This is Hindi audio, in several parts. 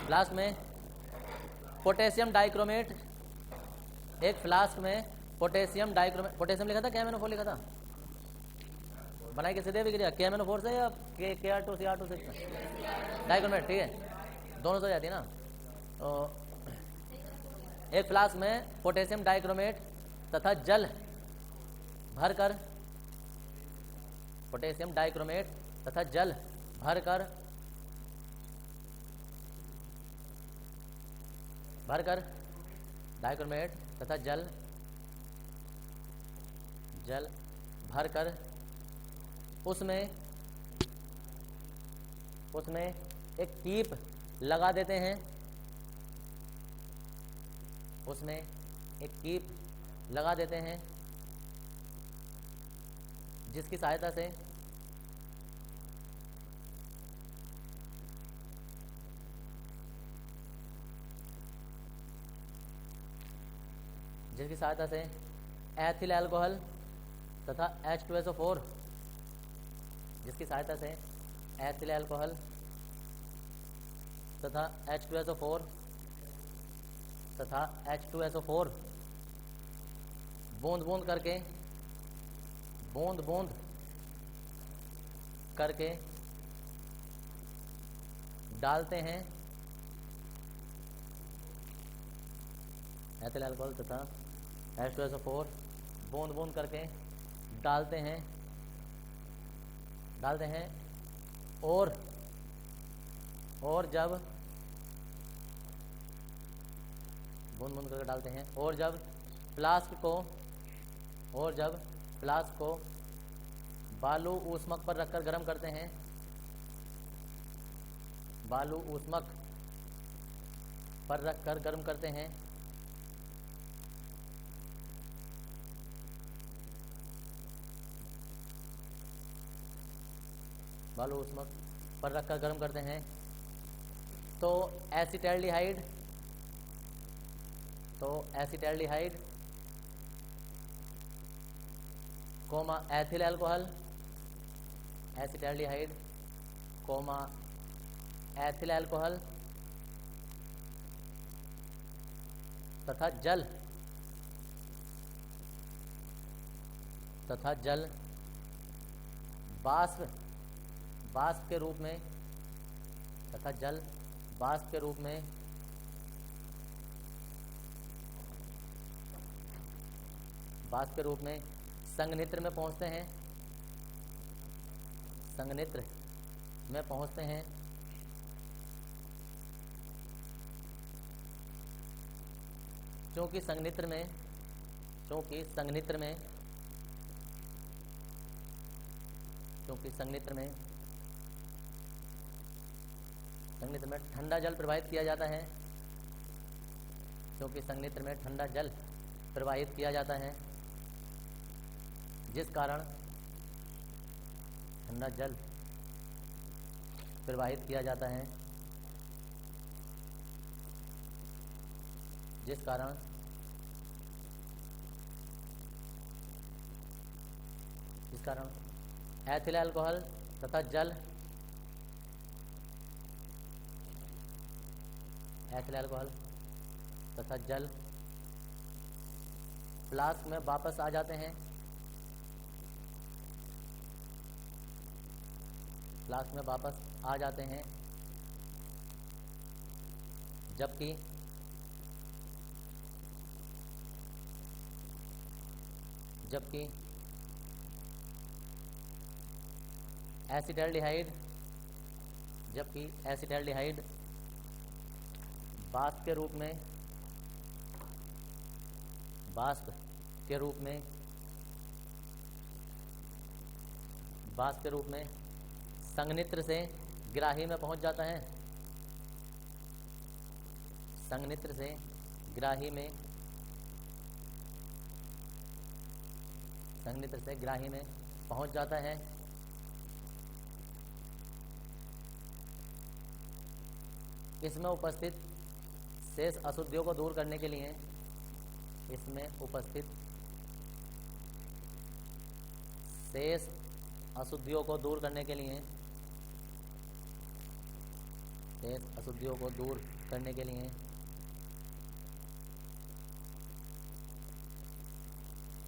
फ्लास्क में पोटेशियम डाइक्रोमेट, एक फ्लास्क में पोटेशियम डाइक्रोमेट, पोटेशियम लिखा था KMnO4 लिखा था, बनाई कैसे दे विक्रिया KMnO4 से या Kr2Cr2 से, डाइक्रोमेट, ठीक है, दोनों से जाती है ना। तो एक फ्लास्क में पोटेशियम डाइक्रोमेट तथा जल भरकर, पोटेशियम डाइक्रोमेट तथा जल भरकर डाइक्रोमेट तथा जल भरकर उसमें एक कीप लगा देते हैं, उसमें एक कीप लगा देते हैं जिसकी सहायता से एथिल अल्कोहल तथा H2SO4, जिसकी सहायता से एथिल अल्कोहल तथा H2SO4 बूंद बूंद करके डालते हैं, एथिल अल्कोहल तथा H2SO4 बूंद बूंद करके डालते हैं और जब बूंद बूंद करके डालते हैं और जब फ्लास्क को बालू ऊष्मक पर रखकर गर्म करते हैं, बालू ऊष्मक पर रखकर गर्म करते हैं, बालू ऊष्मक पर रखकर गर्म करते हैं, तो acetaldehyde comma ethyl alcohol, acetaldehyde comma ethyl alcohol तथा जल बाष्प के रूप में तथा जल बाष्प के रूप में संघनित्र में पहुंचते हैं, क्योंकि संघनित्र में ठंडा जल प्रवाहित किया जाता है, जिस कारण ठंडा जल प्रवाहित किया जाता है, जिस कारण एथिल अल्कोहल तथा जल फ्लास्क में वापस आ जाते हैं, जबकि एसिटाल्डिहाइड वाष्प के रूप में संघनित्र से ग्राही में पहुंच जाता है, इसमें उपस्थित शेष अशुद्धियों को दूर करने के लिए शेष अशुद्धियों को दूर करने के लिए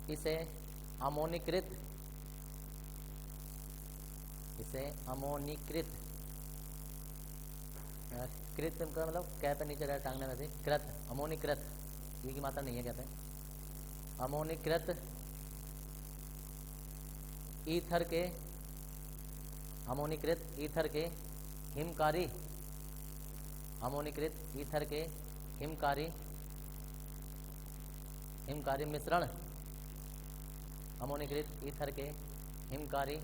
इसे अमोनीकृत कृत का मतलब क्या पे नीचे रहा टांगने में से कृत अमोनीकृत ये की मात्रा नहीं है कहते हैं अमोनीकृत ईथर के हिमकारी अमोनीकृत ईथर के हिमकारी मिश्रण अमोनीकृत ईथर के हिमकारी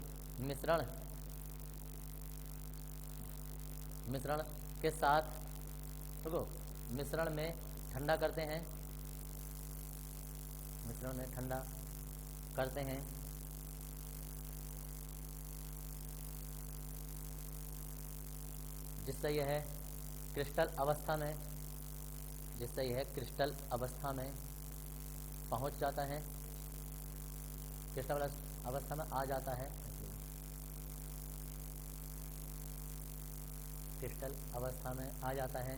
मिश्रण के साथ देखो मिश्रण में ठंडा करते हैं जिससे यह क्रिस्टल अवस्था में पहुंच जाता है क्रिस्टल अवस्था में आ जाता है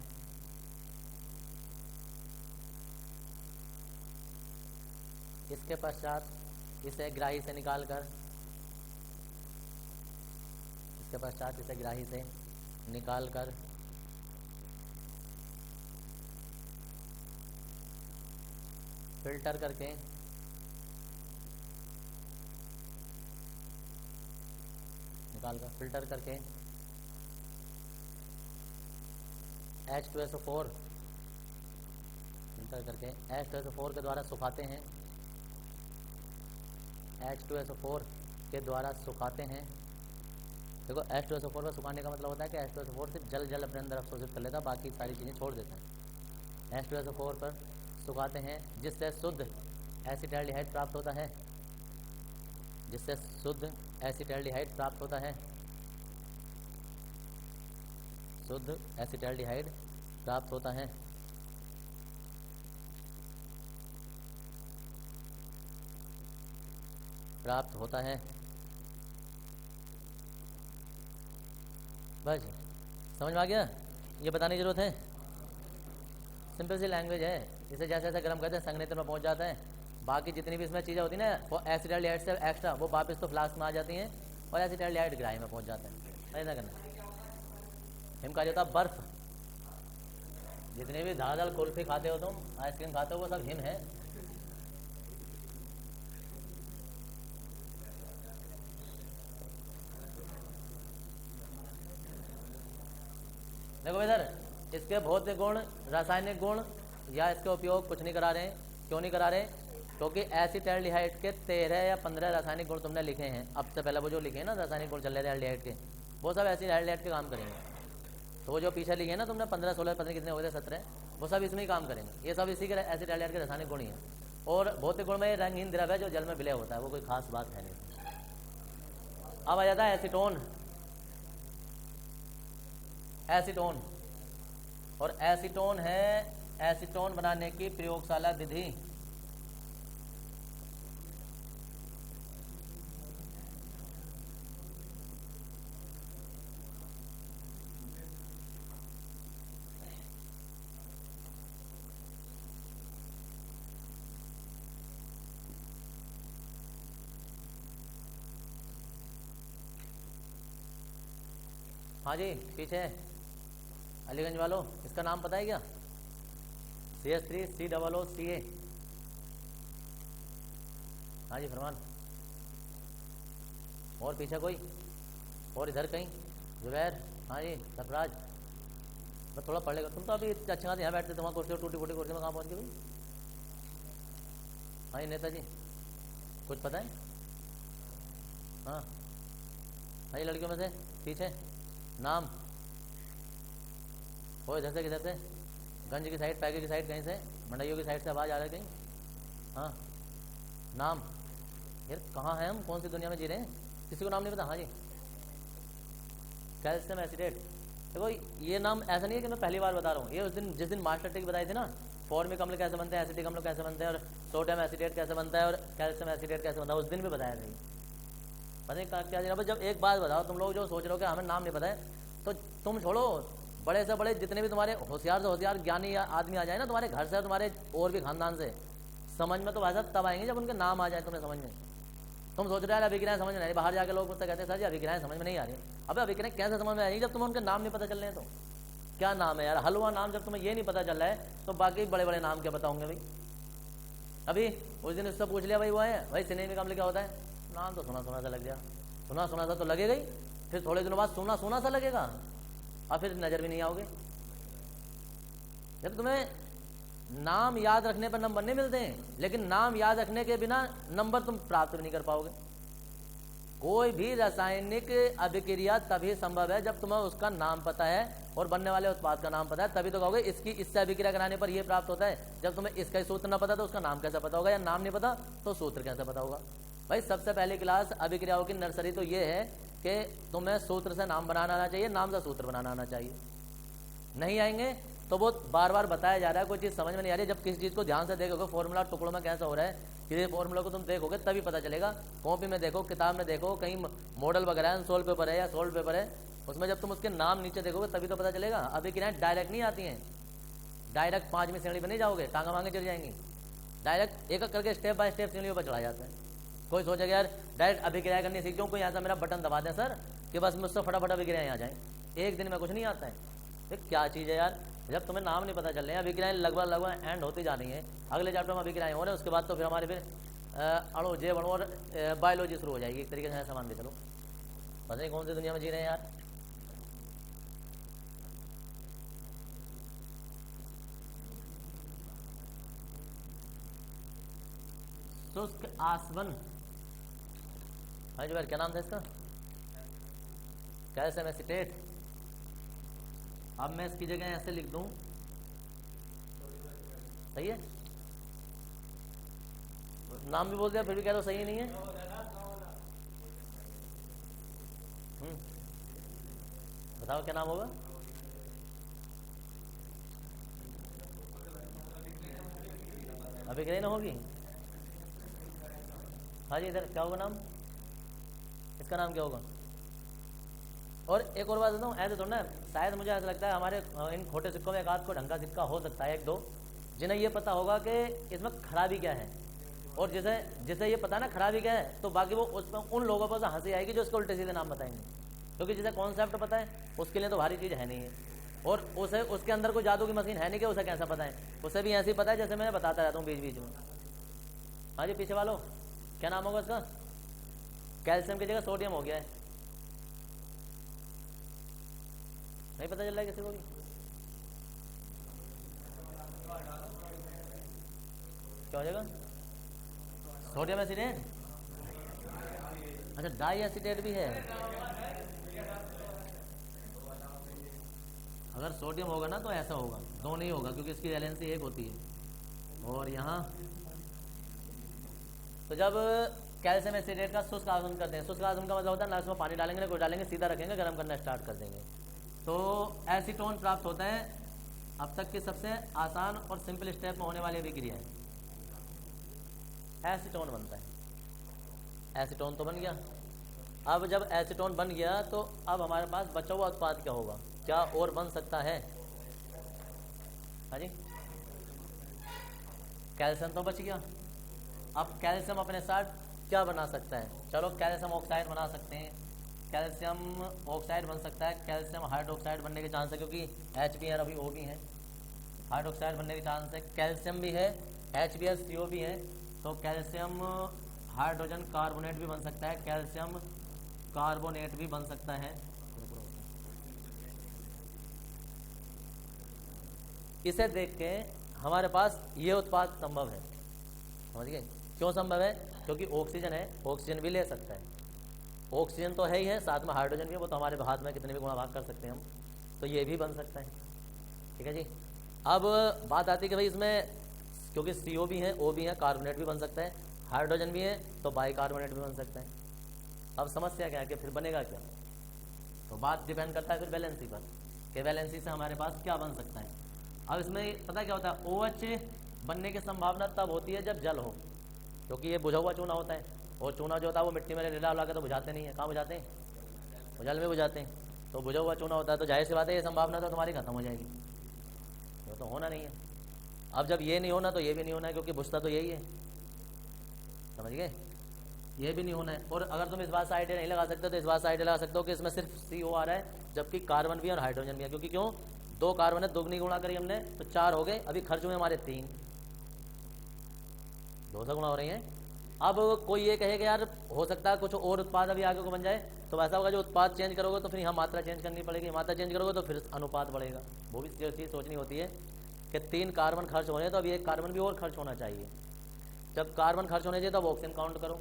इसके पश्चात इसे ग्राही से निकालकर फिल्टर करके H2SO4 के द्वारा सुखाते हैं देखो H2SO4 को सुखाने का मतलब होता है कि H2SO4 सिर्फ जल अपने अंदर अवशोषित कर लेता है, बाकी सारी चीज़ें छोड़ देता है। H2SO4 पर सुखाते हैं जिससे शुद्ध एसिटाल्डिहाइड प्राप्त होता है शुद्ध एसिटाल्डिहाइड प्राप्त होता है बस समझ में आ गया। ये बताने की जरूरत है, सिंपल सी लैंग्वेज है। इसे जैसे जैसे गर्म करते हैं संघनित्र में पहुंच जाता है, बाकी जितनी भी इसमें चीज़ें होती हैं ना वो एसिटाल्डिहाइड से एक्स्ट्रा वो वापस तो फ्लास्क में आ जाती हैं और एसिटाल्डिहाइड ग्राही में पहुंच जाता है। ऐसा करना हिमकारी होता बर्फ, जितने भी धारदार कुल्फी खाते हो तुम, आइसक्रीम खाते हो, वो सब हिम है। देखो इधर इसके भौतिक गुण, रासायनिक गुण या इसके उपयोग कुछ नहीं करा रहे हैं। क्यों नहीं करा रहे? क्योंकि एसिटाल्डिहाइड के 13 या 15 रासायनिक गुण तुमने लिखे हैं। अब से पहले वो जो लिखे हैं ना रासायनिक गुण चल रहे थे एल्डिहाइड के, वो सब एसिटाल्डिहाइड के काम करेंगे। तो वो जो पीछे लिखे हैं ना तुमने 15 16 पता नहीं कितने हो गए 17, वो सब इसमें ही काम करेंगे। ये सब इसी के एसिटाल्डिहाइड के रासायनिक गुण ही हैं। और भौतिक गुण में रंगहीन द्रव्य है जो जल में विलय होता है, वो कोई खास बात है नहीं। अब आ जाता है एसीटोन। और एसीटोन है एसीटोन बनाने की प्रयोगशाला विधि। हाँ जी पीछे अलीगंज वालों, इसका नाम पता है क्या? CH3COOCA। हाँ जी फरमान। और पीछे कोई और इधर कहीं जुबैर? हाँ जी सरफराज। बस थोड़ा पढ़ लेगा, तुम तो अभी अच्छी बात यहाँ बैठते, तुम्हारा कुर्सी टूटी फूटी कुर्सी में कहाँ पहुँच गए भाई? हाँ जी नेताजी कुछ पता है? हाँ हाँ जी लड़कियों में से पीछे नाम हो, इधर से किधर से? गंज की साइड, पैके की साइड, कहीं से मंडइयों की साइड से आवाज़ आ रही है कहीं? हाँ नाम यार कहाँ है हम, कौन सी दुनिया में जी रहे हैं? किसी को नाम नहीं पता? हाँ जी कैल्शियम एसिडेट। देखो ये नाम ऐसा नहीं है कि मैं पहली बार बता रहा हूँ, ये उस दिन जिस दिन मास्टर टिक बताई थी ना, फॉर्मिक अम्ल कैसे बनते हैं, एसिटिक अम्ल कैसे बनते हैं, और सोडियम एसिडेट कैसे बनता है, और कैल्शियम एसिडेट कैसे बनता है, उस दिन भी बताया था। पता नहीं क्या जनाब, जब एक बात बताओ, तुम लोग जो सोच रहे हो कि हमें नाम नहीं पता है, तो तुम छोड़ो बड़े से बड़े जितने भी तुम्हारे होशियार से होशियार ज्ञानी आदमी आ जाए ना तुम्हारे घर से, तुम्हारे और भी खानदान से, समझ में तो भाई साहब तब आएंगे जब उनके नाम आ जाए तुम्हें समझ में। तुम सोच रहे हो अभिक्रियाएं समझ में नहीं, बाहर जाके लोग मुझसे कहते हैं सर जी अभिक्रियाएं समझ में नहीं आ रही। अबे अभिक्रियाएं कैसे समझ में आएंगी जब तुम्हें उनके नाम नहीं पता चल रहे हैं? तो क्या नाम है यार, हलवा नाम जब तुम्हें ये नहीं पता चल रहा है तो बाकी बड़े बड़े नाम क्या बताओगे भाई। अभी उस दिन उससे पूछ लिया भाई वो है भाई सिनेमा का क्या होता है, नाम तो सुना सुना सा लग गया, सुना सुना सा तो लगेगा ही, फिर थोड़े दिनों बाद सुना सुना सा लगेगा और फिर नजर भी नहीं आओगे। जब तुम्हें नाम याद रखने पर नंबर नहीं मिलते हैं, लेकिन नाम याद रखने के बिना नंबर तुम प्राप्त भी नहीं कर पाओगे। कोई भी रासायनिक अभिक्रिया तभी संभव है जब तुम्हें उसका नाम पता है और बनने वाले उत्पाद का नाम पता है, तभी तो कहोगे इसकी इससे अभिक्रिया कराने पर यह प्राप्त होता है। जब तुम्हें इसका सूत्र न पता तो उसका नाम कैसे पता होगा, या नाम नहीं पता तो सूत्र कैसे पता होगा। भाई सबसे पहली क्लास अभिक्रियाओं की नर्सरी तो ये है कि तुम्हें सूत्र से नाम बनाना आना चाहिए, नाम से सूत्र बनाना आना चाहिए। नहीं आएंगे तो वो बार बार बताया जा रहा है, कोई चीज़ समझ में नहीं आ रही। जब किसी चीज़ को ध्यान से देखोगे फॉर्मूला टुकड़ों में कैसा हो रहा है, किसी फॉर्मूला को तुम देखोगे तभी पता चलेगा। कॉपी में देखो, किताब में देखो, कहीं मॉडल वगैरह है, सोल्व पेपर है या सोल्व पेपर है, उसमें जब तुम उसके नाम नीचे देखोगे तभी तो पता चलेगा। अभिक्रियाएं डायरेक्ट नहीं आती हैं, डायरेक्ट 5वीं श्रेणी पर नहीं जाओगे, टांगा मांगे चली जाएंगी। डायरेक्ट एक एक करके स्टेप बाय स्टेप सीढ़ियों पर चढ़ा जाता है। कोई सोचेगा यार डायरेक्ट अभिक्रिया करनी सीख जाऊँ, कोई ऐसा मेरा बटन दबा दें सर कि बस मुझसे फटाफट अभिक्रियाएं आ जाएं, एक दिन में कुछ नहीं आता है। ये क्या चीज़ है यार, जब तुम्हें नाम नहीं पता चल रहे हैं। अभिक्रियाएं लगभग एंड होती जा रही हैं, अगले चैप्टर में अभिक्रियाएं हो रहे हैं, उसके बाद तो फिर हमारे फिर अणु जैव अणु और बायोलॉजी शुरू हो जाएगी एक तरीके से, सामान के चलो पता नहीं कौन सी दुनिया में जी रहे हैं यार। शुष्क आसवन, हाँ जी भाई क्या नाम था इसका, कैल्शियम एसीटेट। अब मैं इसकी जगह ऐसे लिख दूं, सही है, नाम भी बोल दिया फिर भी कह दो सही नहीं है। बताओ क्या नाम होगा। अभिक्रिया ना होगी, हाँ जी इधर क्या होगा नाम, इसका नाम क्या होगा। और एक और बात बताऊँ, ऐसे थोड़ा ना, शायद मुझे ऐसा लगता है हमारे इन खोटे सिक्कों में एक आध को ढंग का सिक्का हो सकता है, एक दो, जिन्हें ये पता होगा कि इसमें खराबी क्या है, और जिसे जिसे ये पता ना खराबी क्या है, तो बाकी वो उसमें उन लोगों पर हंसी आएगी जो उसके उल्टे सीधे नाम बताएंगे, क्योंकि जिसे कॉन्सेप्ट पता है उसके लिए तो भारी चीज़ है नहीं है, और उसे उसके अंदर कोई जादू की मशीन है नहीं कि उसे कैसा पता है, उसे भी ऐसे ही पता है जैसे मैं बताता रहता हूँ बीच बीच में। हाँ जी पीछे वालों क्या नाम होगा उसका, कैल्शियम की जगह सोडियम हो गया है, नहीं पता चल रहा है किसी को भी। क्या हो जाएगा, सोडियम एसिटेट, अच्छा डाई एसिटेट भी है। अगर सोडियम होगा ना तो ऐसा होगा, दो नहीं होगा क्योंकि इसकी वैलेंसी एक होती है। और यहाँ तो जब कैल्शियम एसिटेट का शुष्क आसवन करते हैं, शुष्क आसवन का मतलब होता है ना इसमें पानी डालेंगे ना कोई डालेंगे, सीधा रखेंगे, गर्म करना स्टार्ट कर देंगे, तो एसीटोन प्राप्त होता है। अब तक की सबसे आसान और सिंपल स्टेप में होने वाली अभिक्रिया है, एसीटोन बनता है। एसीटोन तो बन गया, अब जब एसीटोन बन गया तो अब हमारे पास बचा हुआ उत्पाद क्या होगा, क्या और बन सकता है। हाँ जी कैल्शियम तो बच गया, अब कैल्शियम अपने साथ क्या बना सकता है, चलो कैल्शियम ऑक्साइड बना सकते हैं, कैल्शियम ऑक्साइड बन सकता है, कैल्शियम हाइड्रोक्साइड बनने के चांस है क्योंकि HBr अभी O भी है, हाइड्रोक्साइड बनने के चांस है, कैल्शियम भी है, HBrCO भी है, तो कैल्शियम हाइड्रोजन कार्बोनेट भी बन सकता है, कैल्शियम कार्बोनेट भी बन सकता है। इसे देख के हमारे पास ये उत्पाद संभव है, समझ गए क्यों संभव है, क्योंकि ऑक्सीजन है, ऑक्सीजन भी ले सकता है, ऑक्सीजन तो है ही है, साथ में हाइड्रोजन भी है, वो तो हमारे हाथ में कितने भी गुणा भाग कर सकते हैं हम, तो ये भी बन सकता है। ठीक है जी, अब बात आती है कि भाई इसमें क्योंकि CO भी है, O भी है, कार्बोनेट भी बन सकता है, हाइड्रोजन भी है, तो बाइकार्बोनेट भी बन सकता है। अब समस्या क्या है कि फिर बनेगा क्या, तो बात डिपेंड करता है फिर वैलेंसी पर, कि वैलेंसी से हमारे पास क्या बन सकता है। अब इसमें पता क्या होता है, OH बनने की संभावना तब होती है जब जल हो, क्योंकि ये बुझा हुआ चूना होता है, और चूना जो होता है वो मिट्टी में डाल के तो बुझाते नहीं है, कहाँ बुझाते हैं, वो जल में बुझाते हैं, तो बुझा हुआ चूना होता है, तो जाहिर सी बात है ये संभावना तो तुम्हारी खत्म हो जाएगी, वो तो होना नहीं है। अब जब ये नहीं होना तो ये भी नहीं होना है, क्योंकि बुझता तो यही है, समझ गए, ये भी नहीं होना है। और अगर तुम इस बात से आइडिया नहीं लगा सकते तो इस बात से आइडिया लगा सकते हो कि इसमें सिर्फ CO आ रहा है, जबकि कार्बन भी और हाइड्रोजन भी है, क्योंकि क्यों, 2 कार्बन है, दोगुनी गुणा करी हमने तो 4 हो गए, अभी खर्च हुए हमारे 3, 2 से गुणा हो रही हैं। अब कोई ये कहे कि यार हो सकता है कुछ और उत्पाद अभी आगे को बन जाए, तो वैसा होगा जो उत्पाद चेंज करोगे तो फिर यहाँ मात्रा चेंज करनी पड़ेगी, मात्रा चेंज करोगे तो फिर अनुपात बढ़ेगा। वो भी चीज़ सोचनी होती है कि 3 कार्बन खर्च हो रहे हैं तो अभी 1 कार्बन भी और खर्च होना चाहिए। जब कार्बन खर्च होने चाहिए तब ऑक्सीजन काउंट करो,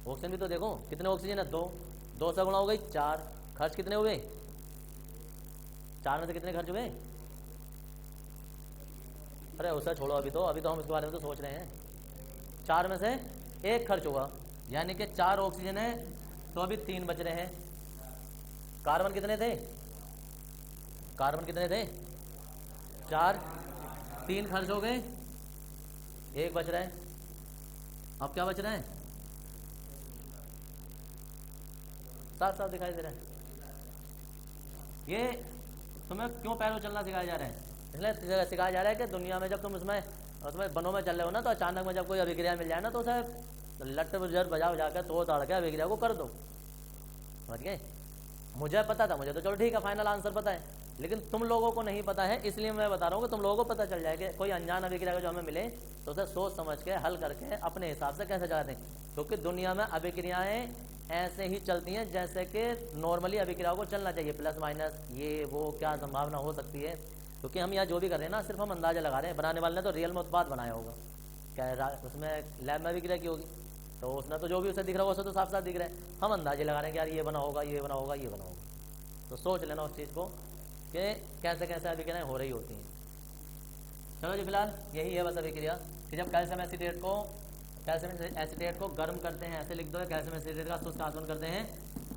ऑक्सीजन भी तो देखो कितने ऑक्सीजन है, 2, 2 से गुणा हो गई 4, खर्च कितने हुए, 4 में से कितने खर्च हुए, अरे उससे छोड़ो, अभी तो हम इसके बारे में तो सोच रहे हैं। 4 में से 1 खर्च हुआ, यानी कि 4 ऑक्सीजन है तो अभी 3 बच रहे हैं। कार्बन कितने थे, कार्बन कितने थे, 4, 3 खर्च हो गए, 1 बच रहा है। अब क्या बच रहा है, साफ साफ दिखाई दे रहा है। ये तुम्हें क्यों पैरों चलना सिखाया जा रहा है, इसलिए सिखाया जा रहा है कि दुनिया में जब तुम्हें बनों में चल रहे हो ना, तो अचानक में जब कोई अभिक्रिया मिल जाए ना, तो उसे लट जर बजा जाकर तो ताड़ के अभिक्रिया को कर दो, समझ गए। मुझे पता था, मुझे तो चलो ठीक है फाइनल आंसर पता है, लेकिन तुम लोगों को नहीं पता है, इसलिए मैं बता रहा हूँ कि तुम लोगों को पता चल जाए कि कोई अनजान अभिक्रिया जो हमें मिले तो उसे सोच समझ के हल करके अपने हिसाब से कैसे चलाते हैं, क्योंकि दुनिया में अभिक्रियाएं ऐसे ही चलती हैं जैसे कि नॉर्मली अभिक्रियाओं को चलना चाहिए, प्लस माइनस ये वो क्या संभावना हो सकती है। क्योंकि हम यहाँ जो भी कर रहे हैं ना, सिर्फ हम अंदाजा लगा रहे हैं, बनाने वाले ने तो रियल में उत्पाद बनाया होगा, क्या उसमें लैब में अभिक्रिया की होगी, तो उसने तो जो भी उसे दिख रहा होगा उसे तो साफ साफ दिख रहा है, हम अंदाजे लगा रहे हैं कि यार ये बना होगा, ये बना होगा, ये बना होगा। तो सोच लेना उस चीज़ को कि कैसे कैसे अभिक्रियाएँ हो रही होती हैं। चलो जी, फिलहाल यही है बस अभिक्रिया कि जब कैल्शियम एसीटेट को गर्म करते हैं, ऐसे लिख दो, कैल्शियम एसीटेट का शुष्क आसवन करते हैं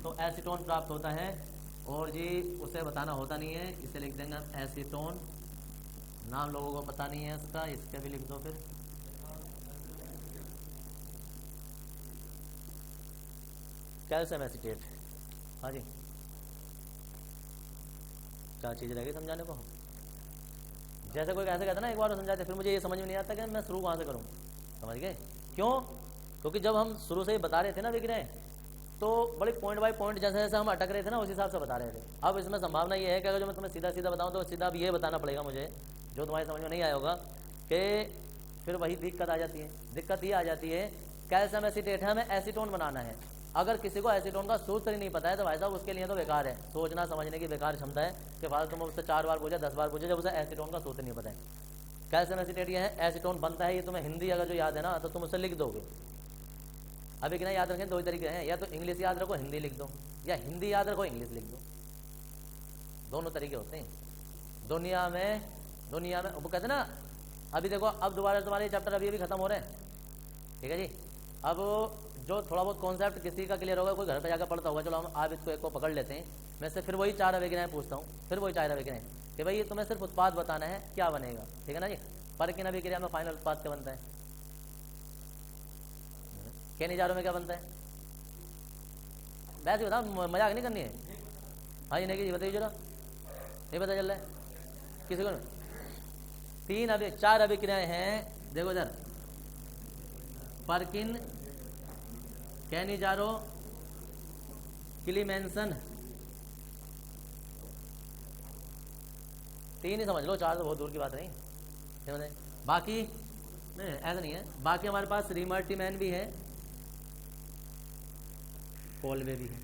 तो एसीटोन प्राप्त होता है, और जी उसे बताना होता नहीं है, इसे लिख देंगे हम एसीटोन, नाम लोगों को पता नहीं है इसका, इसके भी लिख दो फिर कैल्शियम एसीटेट। हाँ जी, क्या चीज़ रहेगी समझाने को, जैसे कोई कैसे कहता ना एक बार समझाते, फिर मुझे ये समझ में नहीं आता कि मैं शुरू कहाँ से करूँ, समझ गए क्यों, क्योंकि जब हम शुरू से ही बता रहे थे ना विक्रय, तो बड़े पॉइंट बाय पॉइंट जैसे जैसे हम अटक रहे थे ना उस हिसाब से बता रहे थे। अब इसमें संभावना ये है कि अगर जो मैं तुम्हें सीधा सीधा बताऊँ तो सीधा अब ये बताना पड़ेगा मुझे, जो तुम्हारी समझ में नहीं आया होगा, कि फिर वही दिक्कत आ जाती है। दिक्कत ये आ जाती है, कैल्शियम एसीटेट है, हमें एसीटोन बनाना है, अगर किसी को एसीटोन का सूत्र ही नहीं पता है तो भाई साहब उसके लिए तो बेकार है, सोचना समझने की बेकार क्षमता है कि फालतू तुम उससे 4 बार पूछे 10 बार पूछे जब उसे एसीटोन का सूत्र नहीं पता है। कैल्शियम एसीटेट ये है, एसीटोन बनता है, ये तुम्हें हिंदी अगर जो याद है ना तो तुम उसे लिख दोगे। अभी कितना याद रखें, 2 ही तरीके हैं, या तो इंग्लिश याद रखो हिंदी लिख दो, या हिंदी याद रखो इंग्लिश लिख दो, दोनों तरीके होते हैं दुनिया में। वो कहते ना, अभी देखो अब दोबारा तुम्हारे चैप्टर अभी खत्म हो रहे हैं, ठीक है जी। अब जो थोड़ा बहुत कॉन्सेप्ट किसी का क्लियर होगा, कोई घर पे जाकर पढ़ता होगा, चलो हम आप इसको एक को पकड़ लेते हैं, मैं से फिर वही 4 अभिक्रियाएं पूछता हूँ, फिर वही 4 अभिक्रियाएं कि भाई तुम्हें सिर्फ उत्पाद बताना है क्या बनेगा, ठीक है ना जी। पर किन अभिक्रिया में फाइनल उत्पाद क्या बनता है, केनिजारों में क्या बनता है, वैसे बताओ, मजाक नहीं करनी है। हाँ जी, नहीं बताइए जरा, नहीं पता चल रहा है किसी को। 4 अभिक्रियाएं हैं, देखो इधर, परकिन, कैनिजारो, क्लीमेंसन, 3 ही समझ लो, 4 तो बहुत दूर की बात नहीं समझे। बाकी नहीं, ऐसा नहीं है, बाकी हमारे पास रिमर्टीमैन भी है, कोलवे भी है,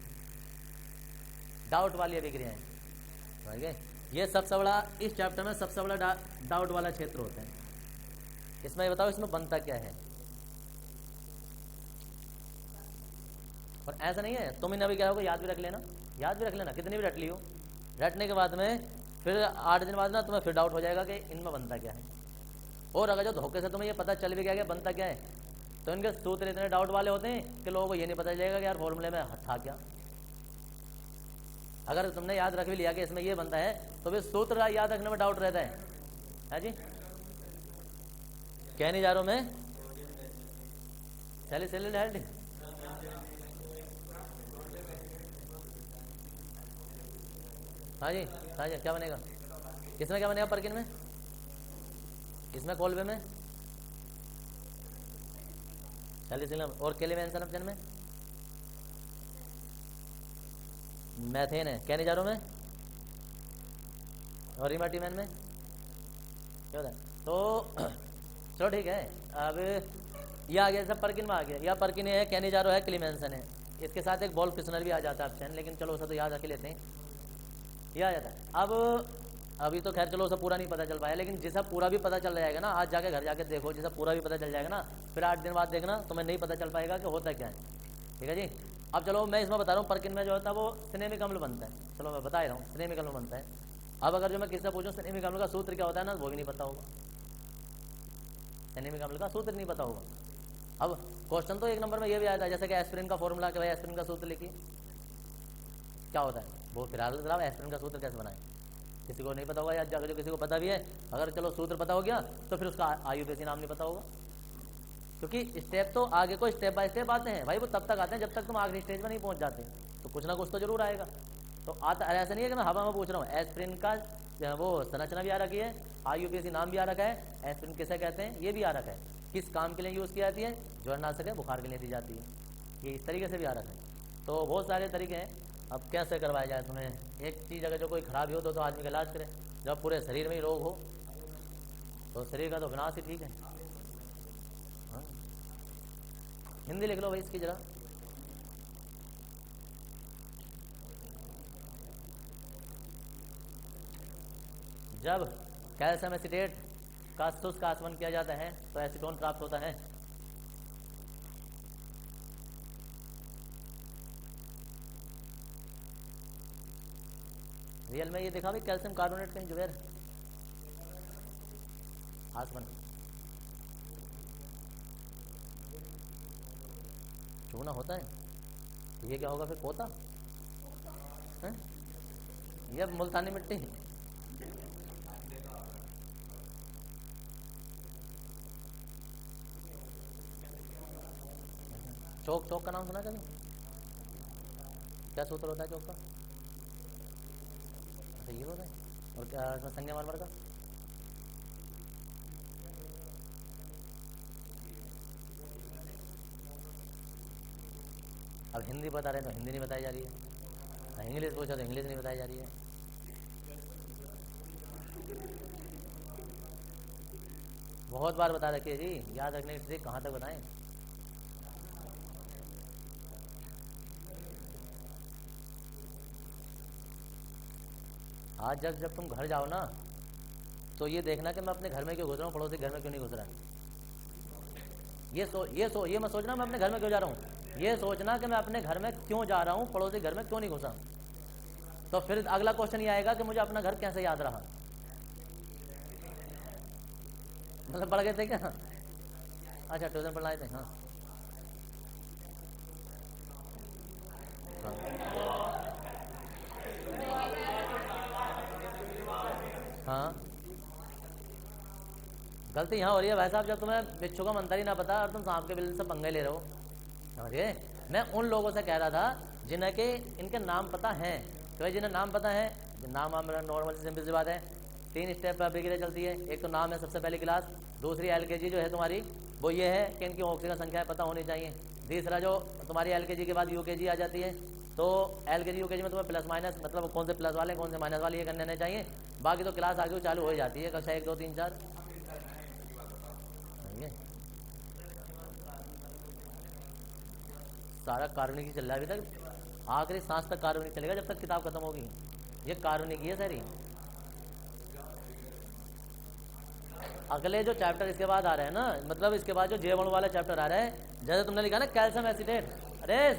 डाउट वाली अभिक्रियाएं, समझ गए। ये सबसे बड़ा, इस चैप्टर में सबसे बड़ा डाउट वाला क्षेत्र होता है। इसमें ये बताओ इसमें बनता क्या है, और ऐसा नहीं है तुम इन अभिक्रियाओं को याद भी रख लेना, कितनी भी रट लियो, रटने के बाद में फिर 8 दिन बाद ना तुम्हें फिर डाउट हो जाएगा कि इनमें बनता क्या है। और अगर जो धोखे से तुम्हें ये पता चल भी गया कि बनता क्या है, तो इनके सूत्र इतने डाउट वाले होते हैं कि लोगों को ये नहीं पता चलेगा कि यार फॉर्मूले में था क्या। अगर तुमने याद रख भी लिया कि इसमें ये बनता है, तो फिर सूत्र याद रखने में डाउट रहता है जी। कैनिजारों में सैलिसिलिक, हाँ जी, हाँ जी, क्या बनेगा? इसमें क्या बनेगा परकिन में? इसमें कोलबे में सैलिसिलम, और केलीमेंसन ऑप्शन में मैथेन है, कैनिजारो में और रिमाटीमैन में क्या होता है? तो चलो ठीक है। अब ये आ गया, सब परकिन में आ गया, या परकिन है, कैनिजारो है, क्लीमेंसन है। इसके साथ एक बॉल क्रिस्नर भी आ जाता है ऑप्शन, लेकिन चलो उसे तो याद रख लेते हैं, ये आ जाता है। अब अभी तो खैर चलो उसे पूरा नहीं पता चल पाया, लेकिन जिसे पूरा भी पता चल जाएगा ना, आज जाके घर जाके देखो, जिसे पूरा भी पता चल जाएगा ना, फिर 8 दिन बाद देखना तुम्हें नहीं पता चल पाएगा कि होता क्या है। ठीक है जी। अब चलो मैं इसमें बता रहा हूँ, परकिन में जो होता है वो स्नेमिक अम्ल बनता है। चलो मैं बता ही रहा हूँ, स्नेमिक अम्ल बनता है। अब अगर जो मैं किससे पूछूं स्नेमिक अम्ल का सूत्र क्या होता है ना, वो भी नहीं पता होगा, स्नेमिक अम्ल का सूत्र नहीं पता होगा। अब क्वेश्चन तो 1 नंबर में ये भी आता है, जैसे कि एस्पिरिन का फॉर्मूला, कि भाई एस्पिरिन का सूत्र लिखिए, क्या होता है वो, फिलहाल एस्पिरिन का सूत्र कैसे बनाए, किसी को नहीं पता होगा, या अगर जो किसी को पता भी है, अगर चलो सूत्र पता हो गया तो फिर उसका आयुपेसी नाम नहीं पता होगा, क्योंकि स्टेप तो आगे को स्टेप बाय स्टेप आते हैं भाई, वो तब तक आते हैं जब तक तुम आखिरी स्टेज में नहीं पहुंच जाते, तो कुछ ना कुछ तो जरूर आएगा। तो आता ऐसा नहीं है कि मैं हवा में पूछ रहा हूँ, एस्पिरिन का वो संरचना भी आ रखी है, आयुपेसी नाम भी आ रखा है, एस्पिरिन किसे कहते हैं ये भी आ रखा है, किस काम के लिए यूज़ की जाती है, ज्वरनाशक है, बुखार के लिए दी जाती है, ये इस तरीके से भी आ रखा है। तो बहुत सारे तरीके हैं, अब कैसे करवाया जाए तुम्हें। एक चीज़ अगर जो कोई खराबी हो तो आदमी का इलाज करे, जब पूरे शरीर में ही रोग हो तो शरीर का तो विनाश ही ठीक है। हाँ? हिंदी लिख लो भाई इसकी जरा। जब कैल्शियम एसिटेट का शुष्क आसवन किया जाता है तो एसीटोन प्राप्त होता है। रियल में ये देखा भाई, कैल्शियम कार्बोनेट कहीं जुबेर आसवन चूना होता है, तो ये क्या होगा फिर, पोता है? ये मुल्तानी मिट्टी, चौक, चौक का नाम सुना कभी? क्या सूत्र होता है चौक का? अच्छा ये होता है, और क्या इसमें संज्ञा मार्मर का? अब हिंदी बता रहे हैं तो हिंदी नहीं बताई जा रही है, इंग्लिश पूछा तो इंग्लिश नहीं बताई जा रही है। बहुत बार बता रखिए जी, याद रखने की ट्रिक कहाँ तक बताएं। आज जब तुम घर जाओ ना, तो ये देखना कि मैं अपने घर में क्यों घुस रहा हूँ, पड़ोसी घर में क्यों नहीं घुस रहा। ये मत सोचना मैं अपने घर में क्यों जा रहा हूँ, ये सोचना कि मैं अपने घर में क्यों जा रहा हूँ, पड़ोसी घर में क्यों नहीं घुसा। तो फिर अगला क्वेश्चन ये आएगा कि मुझे अपना घर कैसे याद रहा, मतलब पढ़ गए थे क्या? अच्छा ट्यूशन पढ़ाए थे। हाँ हाँ, गलती यहाँ हो रही है भाई साहब, जब तुम्हें बिच्छू का मंत्र ही ना पता और तुम सांप के बिल से पंगे ले रहे हो। समझिए, मैं उन लोगों से कह रहा था जिन्हें के इनके नाम पता हैं, तो भाई जिन्हें नाम पता है, नाम हमारा नॉर्मल सिंपल सी बात है, 3 स्टेप पर प्रक्रिया चलती है। एक तो नाम है सबसे पहली क्लास, दूसरी LKG जो है तुम्हारी वो ये है कि इनकी ऑक्सीजन संख्या पता होनी चाहिए। तीसरा जो तुम्हारी LKG के बाद UKG आ जाती है, तो LKG UKG में तुम्हें प्लस माइनस, मतलब कौन से प्लस वाले कौन से माइनस वाले ये करने चाहिए। बाकी तो क्लास आगे चालू हो जाती है, कक्षा 1 2 3 4। सारा कारुणिक ही चल रहा है अभी तक, आखिरी सांस तक कारुणिक चलेगा जब तक किताब खत्म होगी। ये कारुणिक ही है सारी। अगले जो चैप्टर इसके बाद आ रहे हैं ना, मतलब इसके बाद जो जीवाणु वाला चैप्टर आ रहा है, जैसे तुमने लिखा ना कैल्शियम एसिटेट, अरे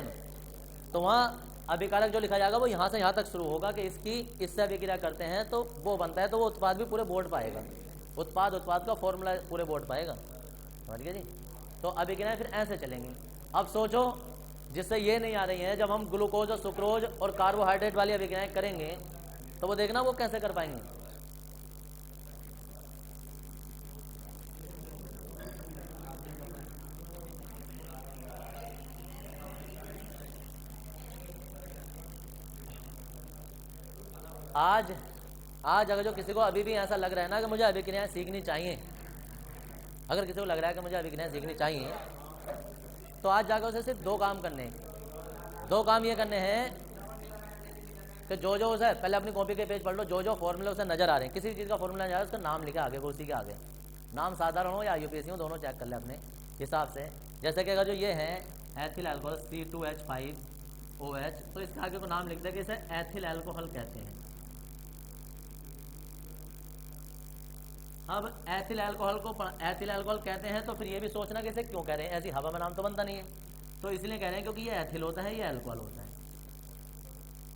तो वहाँ अभिकारक जो लिखा जाएगा वो यहाँ से यहाँ तक शुरू होगा कि इसकी इससे अभिक्रिया करते हैं तो वो बनता है, तो वो उत्पाद भी पूरे बोर्ड पाएगा, उत्पाद का फॉर्मूला पूरे बोर्ड पाएगा। समझ गए जी। तो अभिक्रियाएं फिर ऐसे चलेंगी। अब सोचो जिससे ये नहीं आ रही है, जब हम ग्लूकोज और सुक्रोज और कार्बोहाइड्रेट वाली अभिक्रियाएं करेंगे तो वो देखना वो कैसे कर पाएंगे। आज अगर जो किसी को अभी भी ऐसा लग रहा है ना कि मुझे अभिक्रियाएं सीखनी चाहिए, अगर किसी को लग रहा है कि मुझे अभिक्रियाएं सीखनी चाहिए, तो आज जाकर उसे सिर्फ दो काम करने हैं। दो काम ये करने हैं कि जो उसे पहले अपनी कॉपी के पेज पढ़ लो, जो फॉर्मूले उसे नजर आ रहे हैं, किसी भी चीज़ का फॉर्मूला नजर आ रहा है उसका नाम लिखा आगे, कुर्सी के आगे, नाम साधारण हो या यूपीएससी हो, दोनों चेक कर ले अपने हिसाब से। जैसे कि अगर जो ये है एथिल अल्कोहल C2H5OH, तो इसके आगे को नाम लिख दे कि इसे एथिल अल्कोहल कहते हैं। अब एथिल अल्कोहल को एथिल अल्कोहल कहते हैं, तो फिर ये भी सोचना कि इसे क्यों कह रहे हैं, ऐसी हवा में नाम तो बनता नहीं है, तो इसलिए कह रहे हैं क्योंकि ये एथिल होता है, ये अल्कोहल होता है।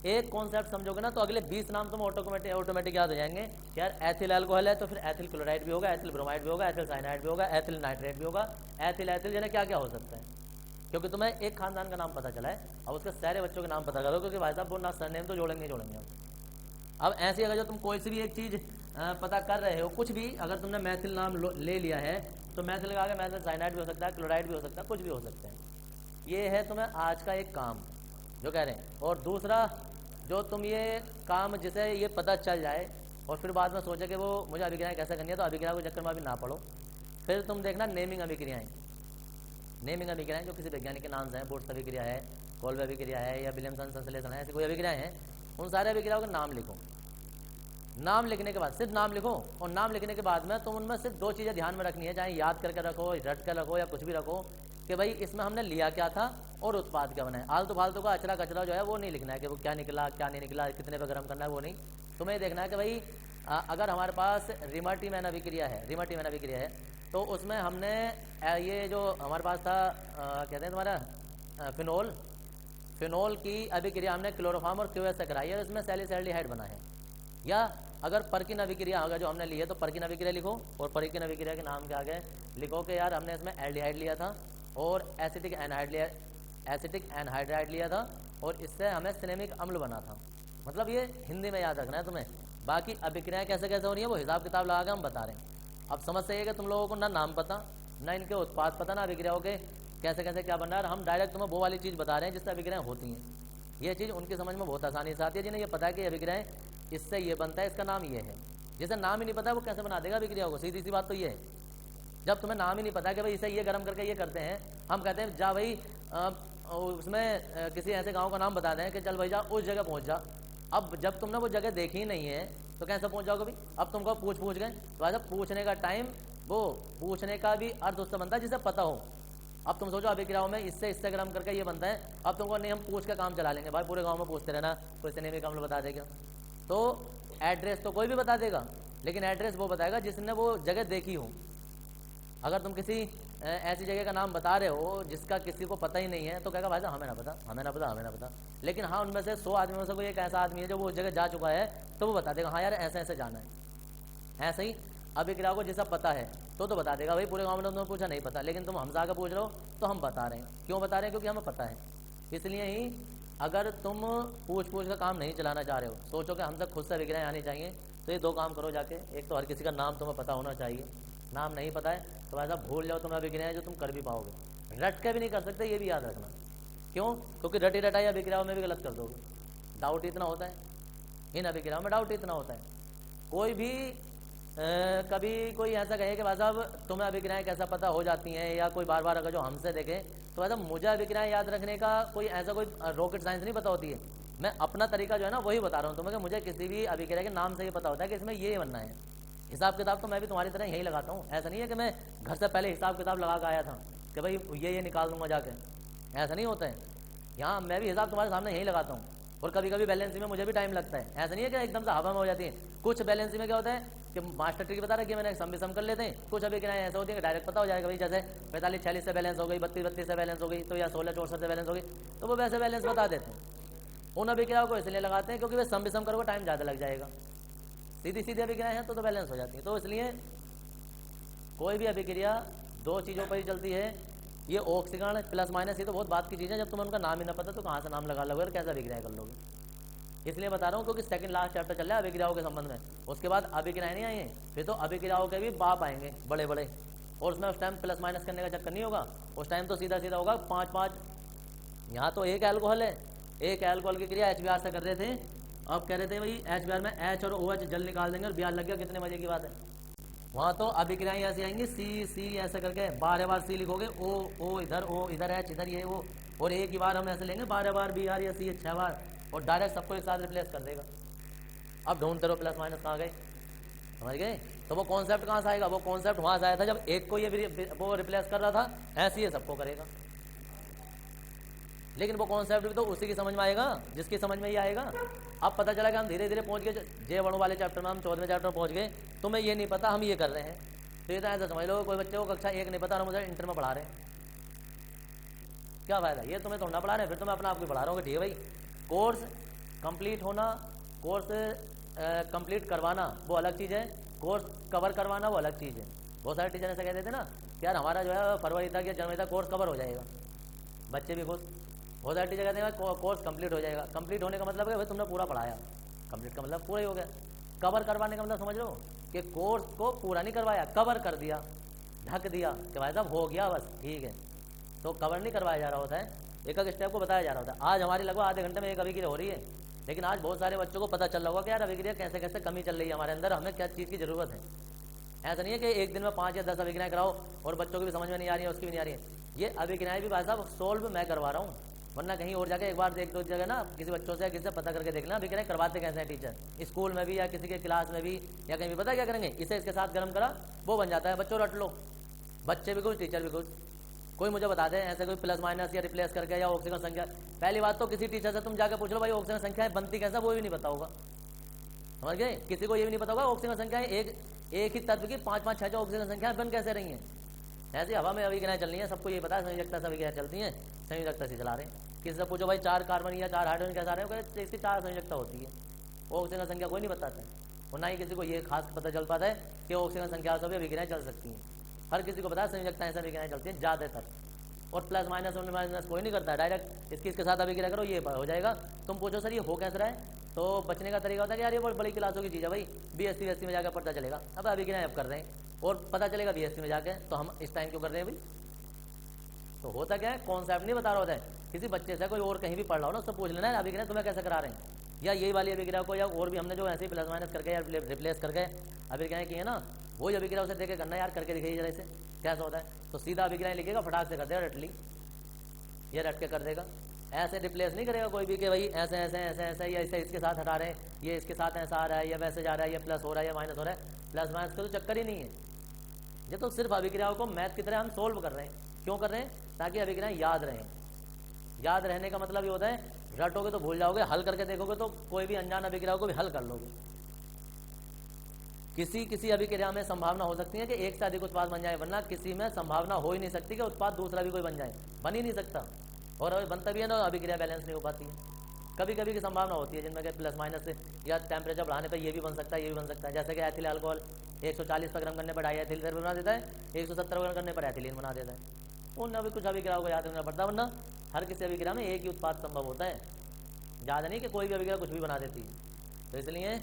एक कॉन्सेप्ट समझोगे ना तो अगले 20 नाम तुम ऑटोमेटिक याद हो जाएंगे कि यार एथिल अल्कोहल है तो फिर एथिल क्लोराइड भी होगा, एथिल ब्रोमाइड भी होगा, एथिल साइनाइड भी होगा, एथिल नाइट्रेट भी होगा, एथिल यानी क्या क्या हो सकता है, क्योंकि तुम्हें एक खानदान का नाम पता चला है। अब उसके सारे बच्चों के नाम पता करो, क्योंकि भाई साहब वो ना सरनेम तो जोड़ेंगे। अब ऐसे अगर जो तुम कोई सी भी एक चीज़ पता कर रहे हो, कुछ भी अगर तुमने मैथिल नाम ले लिया है तो मैथिल का आगे मैथिल साइनाइड भी हो सकता है, क्लोराइड भी हो सकता है, कुछ भी हो सकता है। ये है तुम्हें आज का एक काम जो कह रहे हैं। और दूसरा जो तुम ये काम जिसे ये पता चल जाए और फिर बाद में सोचे कि वो मुझे अभिक्रियाएं कैसे करनी है, तो अभिक्रिया के चक्कर में अभी ना पढ़ो। फिर तुम देखना नेमिंग अभिक्रियाएं, नेमिंग अभिक्रियाएं जो किसी वैज्ञानिक के नाम से हैं, बोर्ड्स अभिक्रिया है, कोल्बे अभिक्रिया है या विलियमसन संश्लेषण है, ऐसी कोई अभिक्रियाएं हैं, उन सारे अभिक्रियाओं का नाम लिखो। नाम लिखने के बाद सिर्फ नाम लिखो, और नाम लिखने के बाद में तुम उनमें सिर्फ दो चीज़ें ध्यान में रखनी है, चाहे याद करके रखो, रट कर रखो या कुछ भी रखो, कि भाई इसमें हमने लिया क्या था और उत्पाद क्या बना है। आलतू फालतू का अचरा कचरा जो है वो नहीं लिखना है कि वो क्या निकला क्या नहीं निकला, कितने पे गर्म करना है, वो नहीं। तुम्हें देखना है कि भाई अगर हमारे पास रिमर्टीमैन अभिक्रिया है तो उसमें हमने ये जो हमारे पास था कहते हैं तुम्हारा फिनोल की अभिक्रिया हमने क्लोरोफॉर्म और क्यूएस से कराई है, उसमें सैलिसैल्डिहाइड बना है। या अगर परकिन अभिक्रिया अगर जो हमने ली है तो परकिन अभिक्रिया लिखो, और परकिन अभिक्रिया के नाम के आगे लिखो कि यार हमने इसमें एल्डिहाइड लिया था और एसिटिक एनहाइड्राइड लिया था, और इससे हमें सिनेमिक अम्ल बना था। मतलब ये हिंदी में याद रखना है तुम्हें। बाकी अभिक्रियाएं कैसे कैसे हो रही है वो हिसाब किताब लगा के हम बता रहे हैं। अब समस्या ये है कि तुम लोगों को ना नाम पता, ना इनके उत्पाद पता, ना अभिक्रियाओं के कैसे कैसे क्या बन रहा है। हम डायरेक्ट तुम्हें वो वाली चीज़ बता रहे हैं जिससे अभिक्रियाएं होती हैं। ये चीज़ उनकी समझ में बहुत आसानी से आती है जिन्हें ये पता है कि अभिक्रियाएं इससे ये बनता है, इसका नाम ये है। जिसे नाम ही नहीं पता है वो कैसे बना देगा अभिक्रियाओं को, सीधी सी बात तो ये है। जब तुम्हें नाम ही नहीं पता कि भाई इसे ये गर्म करके ये करते हैं, हम कहते हैं जा भाई उसमें किसी ऐसे गांव का नाम बता दें कि चल भाई जा उस जगह पहुंच जा। अब जब तुमने वो जगह देखी ही नहीं है तो कैसे पहुंच जाओगे भाई। अब तुमको पूछ गए तो ऐसा पूछने का टाइम, वो पूछने का भी अर्थ उससे बनता है जिसे पता हो। अब तुम सोचो अभिक्रियाओं में इससे गर्म करके ये बनता है, अब तुमको नहीं हम पूछ के काम चला लेंगे भाई, पूरे गाँव में पूछते रहना कोई सिनेमिक अम्ल बता देगा। तो एड्रेस तो कोई भी बता देगा, लेकिन एड्रेस वो बताएगा जिसने वो जगह देखी हो। अगर तुम किसी ऐसी जगह का नाम बता रहे हो जिसका किसी को पता ही नहीं है तो कहेगा भाई साहब हमें ना पता। लेकिन हाँ उनमें से 100 आदमियों में से कोई एक ऐसा आदमी है जो वो जगह जा चुका है तो वो बता देगा हाँ यार ऐसे ऐसे जाना है। ऐसे ही अभिक्रिया को जिसका पता है तो बता देगा भाई पूरे गाँव में तुमने पूछा नहीं पता, लेकिन तुम हमसे आकर पूछ रहे हो तो हम बता रहे हैं। क्यों बता रहे हैं? क्योंकि हमें पता है। इसलिए ही अगर तुम पूछ का काम नहीं चलाना चाह रहे हो, सोचो कि हमसे खुद से अभिक्रियाएं आनी चाहिए, तो ये दो काम करो जाके। एक तो हर किसी का नाम तुम्हें पता होना चाहिए, नाम नहीं पता है तो ऐसा भूल जाओ तुम्हें अभिक्रियाएं जो तुम कर भी पाओगे, रट के भी नहीं कर सकते, ये भी याद रखना। क्यों? क्योंकि रटी रटाई अभिक्रियाओं में भी गलत कर दोगे। डाउट इतना होता है इन अभिक्रियाओं में, डाउट इतना होता है। कोई भी कभी कोई ऐसा कहे कि भाई साहब तुम्हें अभिक्रियाएं कैसा पता हो जाती हैं, या कोई बार बार अगर जो हमसे देखे तो ऐसा मुझे अभिक्रियाएं याद रखने का कोई ऐसा कोई रॉकेट साइंस नहीं पता होती है। मैं अपना तरीका जो है ना वही बता रहा हूँ तुम्हें कि मुझे किसी भी अभिक्रिया के नाम से ही पता होता है कि इसमें ये बनना है। हिसाब किताब तो मैं भी तुम्हारी तरह यही लगाता हूँ। ऐसा नहीं है कि मैं घर से पहले हिसाब किताब लगा के आया था कि भाई ये निकाल दूंगा जाके, ऐसा नहीं होता है। यहाँ मैं भी हिसाब तुम्हारे सामने यही लगाता हूँ, और कभी कभी बैलेंसिंग में मुझे भी टाइम लगता है। ऐसा नहीं है कि एकदम से हवा में हो जाती है। कुछ बैलेंसिंग में क्या होता है कि मास्टर ट्रिक बता रहा है, मैंने सम भी सम कर लेते हैं। कुछ अभिक्रियाएं ऐसा होती है कि डायरेक्ट पता हो जाएगा भाई, जैसे 45-46 से बैलेंस हो गई, 32-32 से बैलेंस हो गई, तो या 16-64 से बैलेंस हो गई, तो वो वैसे बैलेंस बता देते हैं। उन अभिक्रियाओं को इसलिए लगाते हैं क्योंकि वे सम भी सम करोगे टाइम ज़्यादा लग जाएगा। सीधी सीधी अभिक्रियाएं हैं तो बैलेंस हो जाती है। तो इसलिए कोई भी अभिक्रिया दो चीज़ों पर ही चलती है, ये ऑक्सीकरण प्लस माइनस, ये तो बहुत बात की चीज़ है। जब तुम्हें उनका नाम ही ना पता तो कहाँ से नाम लगा लोगे और कैसे अभिक्रिया कर लोगे। इसलिए बता रहा हूँ क्योंकि सेकंड लास्ट चैप्टर चल रहा है अभिक्रियाओं के संबंध में। उसके बाद अभिक्रियाएं नहीं आई हैं, फिर तो अभिक्रियाओं के भी बाप आएंगे बड़े बड़े, और उसमें उस टाइम प्लस माइनस करने का चक्कर नहीं होगा। उस टाइम तो सीधा सीधा होगा 5-5। यहाँ तो एक एल्कोहल है, एक एल्कोहल की क्रिया HBr से कर रहे थे, अब कह रहे थे भाई एच बार में एच और ओ एच जल निकाल देंगे और ब्याज लग गया, कितने मजे की बात है। वहां तो अभिक्रियाएं ऐसी आएंगी सी सी ऐसे करके 12 बार सी लिखोगे, ओ इधर एच इधर ये वो, और एक ही बार हम ऐसे लेंगे 12 बार बी आर या सी 6 बार, और डायरेक्ट सबको एक साथ रिप्लेस कर देगा। अब ढूंढते रहो प्लस माइनस कहाँ गए, समझ गए। तो वो कॉन्सेप्ट कहाँ से आएगा, वो कॉन्सेप्ट वहां से आया था जब एक को ये वो रिप्लेस कर रहा था, ऐसे ही सबको करेगा। लेकिन वो कॉन्सेप्ट भी तो उसी की समझ में आएगा जिसकी समझ में ही आएगा। अब पता चला कि हम धीरे धीरे पहुंच गए जे वर्णों वाले चैप्टर में, हम 14वें चैप्टर में पहुंच गए, तुम्हें ये नहीं पता हम ये कर रहे हैं, तो ये तो ऐसा समझ लो कोई बच्चे को कक्षा 1 नहीं पता, हम मुझे इंटर में पढ़ा रहे हैं, क्या फायदा। ये तुम्हें थोड़ा पढ़ा रहे हैं, फिर तुम्हें अपना आप को पढ़ा रहा हूँ। ठीक है भाई, कोर्स कंप्लीट होना, कोर्स कंप्लीट करवाना वो अलग चीज़ है, कोर्स कवर करवाना वो अलग चीज़ है। बहुत सारे टीचर ऐसा कहते थे ना कि यार हमारा जो है फरवरी तक या जनवरी तक कोर्स कवर हो जाएगा, बच्चे भी खुश। बहुत सारे टीचर कहते हैं कोर्स कंप्लीट हो जाएगा। कंप्लीट होने का मतलब है भाई तुमने पूरा पढ़ाया, कंप्लीट का मतलब पूरा ही हो गया। कवर करवाने का मतलब समझ लो कि कोर्स को पूरा नहीं करवाया, कवर कर दिया, ढक दिया कि भाई साहब हो गया बस ठीक है। तो कवर नहीं करवाया जा रहा होता है, एक एक स्टेप को बताया जा रहा होता है। आज हमारी लगभग आधे घंटे में एक अभिक्रिया हो रही है, लेकिन आज बहुत सारे बच्चों को पता चल रहा होगा कि यार अभिक्रिया कैसे कैसे कमी चल रही है हमारे अंदर, हमें क्या चीज़ की जरूरत है। ऐसा नहीं है कि एक दिन में 5 या 10 अभिक्रियाएं कराओ और बच्चों की भी समझ में नहीं आ रही है, उसकी भी नहीं आ रही है। ये अभिक्रियाएं भी भाई साहब सोल्व मैं करवा रहा हूँ, वरना कहीं और जाके एक बार एक दो जगह ना किसी बच्चों से किसी से पता करके देखना अभिक्रियाएं करवाते कैसे हैं टीचर, स्कूल में भी या किसी के क्लास में भी या कहीं भी। पता क्या करेंगे, इसे इसके साथ गर्म करा वो बन जाता है, बच्चों रट लो, बच्चे भी कुछ टीचर भी कुछ। कोई मुझे बता दे ऐसे कोई प्लस माइनस या रिप्लेस करके या ऑक्सीजन संख्या। पहली बात तो किसी टीचर से तुम जाकर पूछ लो भाई ऑक्सीजन संख्या बनती कैसा, वो भी नहीं पता होगा, समझ गए। किसी को ये भी नहीं पता होगा ऑक्सीजन संख्या एक ही तत्व की 5-5 6 ऑक्सीजन संख्या बन कैसे रही है। ऐसे हवा में अभिक्रियाएं चल रही है, सबको ये पता है संयोजकता से अभिक्रियाएं चलती हैं, संयोजकता से चला रहे हैं। किसी से पूछो भाई 4 कार्बन या 4 हाइड्रोजन कैसा रहे हो, इसकी 4 संयोजकता होती है, ऑक्सीजन संख्या कोई नहीं बताता है। और ना ही किसी को ये खास पता चल पाता है कि ऑक्सीजन संख्या से भी अभिक्रियाएं चल सकती हैं। हर किसी को पता है संयोजकताएं से अभिक्रियाएं चलती हैं ज़्यादातर, और प्लस माइनस और माइनस कोई नहीं करता है। डायरेक्ट इसके साथ अभिक्रिया करो ये हो जाएगा। तुम पूछो सर ये हो कैसे रहा है, तो बचने का तरीका होता है कि यार ये बहुत बड़ी क्लासों की चीज़ है भाई, BSc में जाकर पता चलेगा। अब अभिक्रियाएं अब कर रहे हैं और पता चलेगा BSc में जाके, तो हम इस टाइम क्यों कर रहे हैं भाई। तो होता क्या है, कॉन्सेप्ट नहीं बता रहा होता है। किसी बच्चे से कोई और कहीं भी पढ़ रहा हो ना, उससे पूछ लेना है अभिक्रिया तुम्हें कैसे करा रहे हैं, या यही वाली अभिक्रिया को या और भी हमने जो ऐसे प्लस माइनस करके या रिप्लेस करके अभिक्रियाएं की है ना, वही अभिक्रिया उसे देखे करना यार, करके दिखाइए जरा इसे कैसा होता है। तो सीधा अभिक्रियाएं लिखेगा, फटाक से कर देगा रटली, ये रट के कर देगा। ऐसे रिप्लेस नहीं करेगा कोई भी कि भाई ऐसे ऐसे ऐसे ऐसे या इसे इसके साथ हटा रहे हैं, ये इसके साथ ऐसा आ रहा है, या वैसे जा रहा है, या प्लस हो रहा है या माइनस हो रहा है। प्लस माइनस का तो चक्कर ही नहीं है, ये तो सिर्फ अभिक्रियाओं को मैथ की तरह हम सोल्व कर रहे हैं। क्यों कर रहे हैं, ताकि अभिक्रियाएं याद रहें। याद रहने का मतलब ये होता है रटोगे तो भूल जाओगे, हल करके देखोगे तो कोई भी अनजान अभिक्रियाओं को भी हल कर लोगे। किसी किसी अभिक्रिया में संभावना हो सकती है कि एक से अधिक उत्पाद बन जाए, वरना किसी में संभावना हो ही नहीं सकती कि उत्पाद दूसरा भी कोई बन जाए, बन ही नहीं सकता। और अगर बनता भी है ना, अभिक्रिया बैलेंस नहीं हो पाती है। कभी कभी की संभावना होती है जिनमें प्लस माइनस से या टेम्परेचर बढ़ाने पर ये भी बन सकता है, ये भी बन सकता है। जैसे कि एथिल अल्कोहल 140 पर ग्राम करने पर डाईएथिल बना देता है, 170 ग्राम करने पर एथिलीन बना देता है। उन अभी कुछ अभिक्रियाओं को याद रखना पड़ता है, वरना हर किसी अभिक्रिया में एक ही उत्पाद संभव होता है, ज़्यादा नहीं कि कोई भी अभिक्रिया कुछ भी बना देती है। तो इसलिए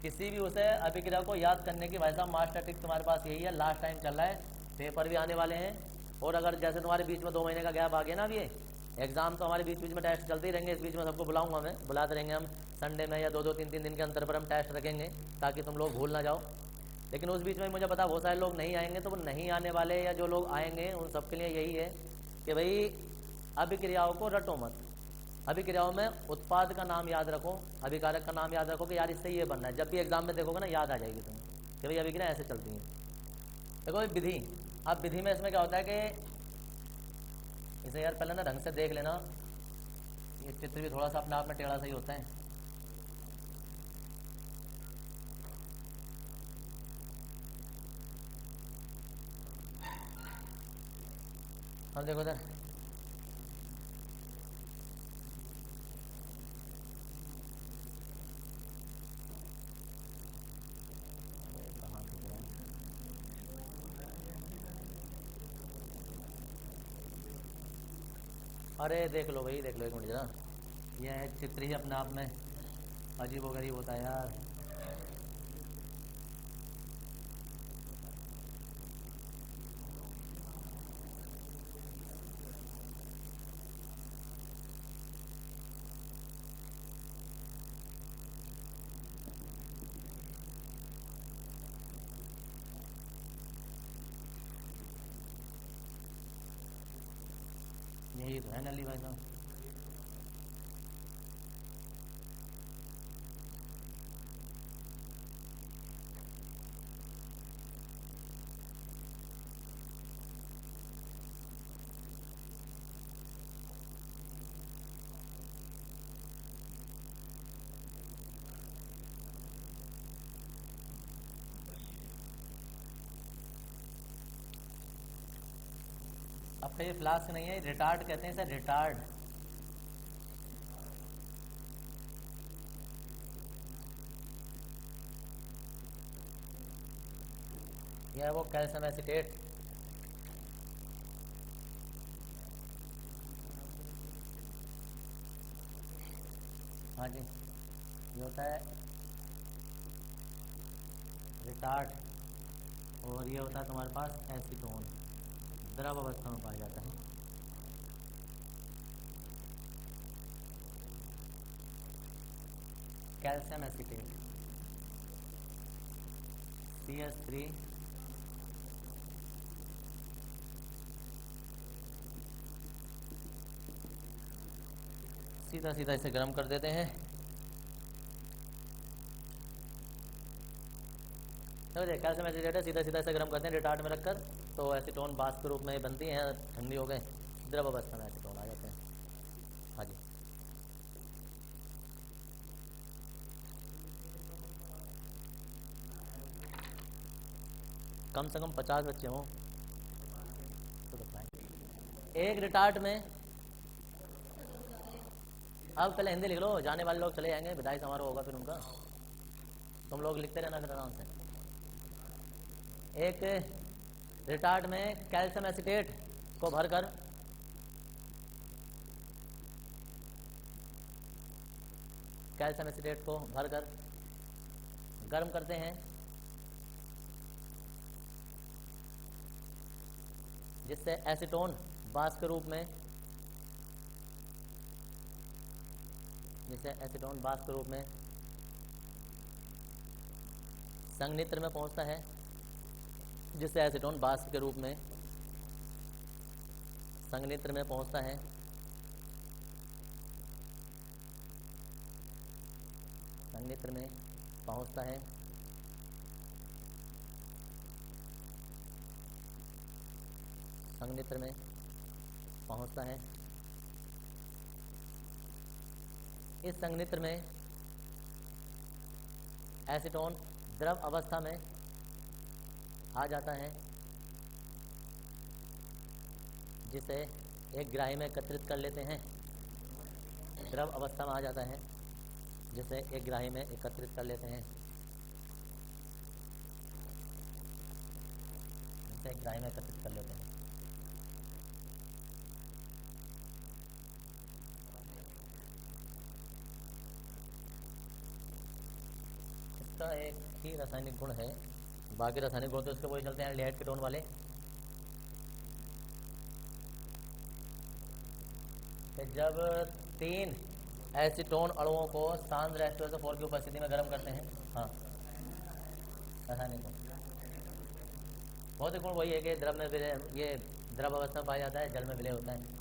किसी भी उसे अभिक्रिया को याद करने की भाई साहब मास्टर ट्रिक तुम्हारे पास यही है। लास्ट टाइम चल रहा है, पेपर भी आने वाले हैं, और अगर जैसे तुम्हारे बीच में 2 महीने का गैप आ गया ना, अब ये एग्जाम तो हमारे बीच बीच में टेस्ट चलते ही रहेंगे। इस बीच में सबको बुलाऊंगा मैं, बुलाते रहेंगे हम संडे में या 2-2 3-3 दिन के अंतर पर हम टेस्ट रखेंगे, ताकि तुम लोग भूल ना जाओ। लेकिन उस बीच में मुझे पता बहुत सारे लोग नहीं आएंगे, तो वो नहीं आने वाले या जो लोग आएंगे उन सबके लिए यही है कि भाई अभिक्रियाओं को रटो मत। अभिक्रियाओं में उत्पाद का नाम याद रखो, अभिकारक का नाम याद रखो कि यार इससे ये बनना है। जब भी एग्जाम में देखोगे ना, याद आ जाएगी तुम्हें कि भाई अभिक्रिया ऐसे चलती हैं। देखो विधि, अब विधि में इसमें क्या होता है कि इसे यार पहले ना ढंग से देख लेना, ये चित्र भी थोड़ा सा अपने आप में टेढ़ा सही होता है। अब देखो इधर, अरे देख लो भाई, देख लो एक मिनट जरा, यह चित्र ही अपने आप में अजीब व गरीब होता है यार। यही तो है नली भाई साहब। आपका ये फ्लास्क नहीं है, रिटार्ड कहते हैं सर, रिटार्ड। यह है वो कैल्शियम एसीटेट। हाँ जी, ये होता है रिटार्ड, और ये होता है तुम्हारे पास एसीटोन, द्रव अवस्था में पाया जाता है। कैल्शियम एसीटेट CS3 सीधा सीधा इसे गर्म कर देते हैं। कैल्शियम एसीटेट है, सीधा सीधा इसे गर्म करते हैं रिटार्ड में रखकर, तो एसीटोन वाष्प के रूप में बनती हैं, ठंडी हो गए, द्रव अवस्था में एसीटोन आ जाते हैं। हाँ जी, कम से कम 50 बच्चे हों तो बताएं। एक रिटार्ड में, अब पहले हिंदी लिख लो, जाने वाले लोग चले जाएंगे, विदाई समारोह होगा फिर उनका, तुम लोग लिखते रहना फिर आराम से। एक रिटार्ड में कैल्शियम एसीटेट को भरकर कैल्शियम एसीटेट को भरकर गर्म करते हैं, जिससे एसीटोन वाष्प के रूप में, संघनित्र में पहुंचता है, जिससे एसीटोन वाष्प के रूप में संघनित्र में पहुंचता है, संघनित्र में पहुंचता है, संघनित्र में पहुंचता है। इस संघनित्र में एसीटोन द्रव अवस्था में आ जाता है, जिसे एक ग्राही में एकत्रित कर लेते हैं। द्रव अवस्था में आ जाता है, जिसे एक ग्राही में एकत्रित कर लेते हैं, जिसे एक ग्राही में एकत्रित कर लेते हैं। इसका एक ही रासायनिक गुण है, बाकी रासायनिक गुण तो इसके वही चलते हैं एल्डिहाइड कीटोन वाले। जब 3 एसीटोन अणुओं को सांद्र H2SO4 की उपस्थिति में गर्म करते हैं, हाँ, रासायनिक गुण, भौतिक गुण वही है कि द्रव में विलय, ये द्रव अवस्था में पाया जाता है, जल में विलय होता है।